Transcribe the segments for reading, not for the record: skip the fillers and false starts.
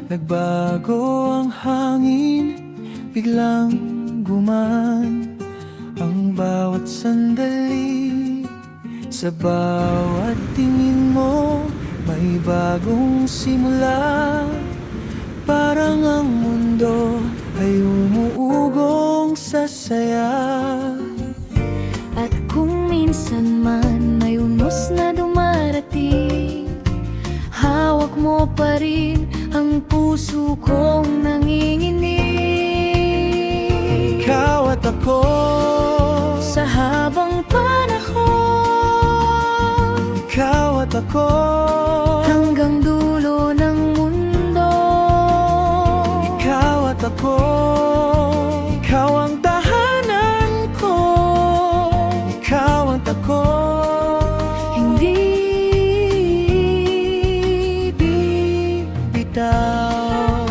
nagbago ang hangin, biglang gumaan ang bawat sandali. Sa bawat tingin mo, may bagong simula. Parang ang mundo ay umuugong sa saya. At kung minsan man may unos na dumarating, hawak mo pa rin ang puso kong nanginginig. Ikaw at ako, Sa habang panahon, ikaw at ako, hanggang dulo ng mundo. ikaw at ako, ikaw ang tahanan ko, ikaw ang tako. Hindi bibitaw.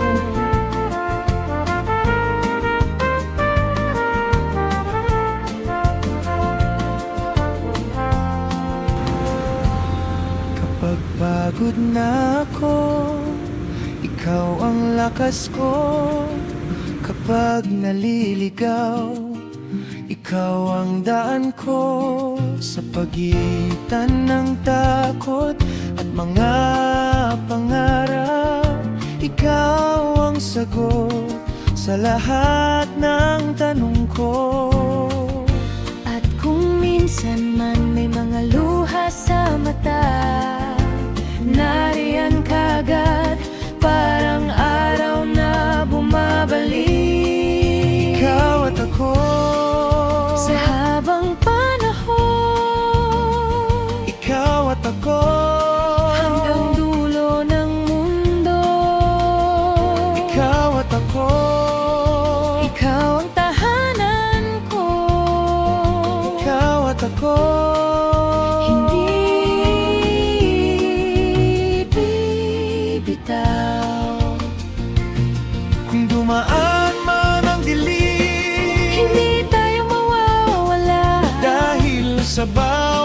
Kapag pagod na ako, ikaw ang lakas ko. Kapag naliligaw, ikaw ang daan ko. Sa pagitan ng takot at mga pangarap, ikaw ang sagot sa lahat ng tanong ko. At kung minsan man may mga luha sa mata, nariyan kagad, parang araw na bumabalik. Ikaw at ako, Sa habang panahon, ikaw at ako, hanggang dulo ng mundo. ikaw at ako, Ikaw ang tahanan ko, ikaw at ako. hindi bibitaw. Kung dumaan man ang dilim, Hindi tayo mawawala, dahil sa bawat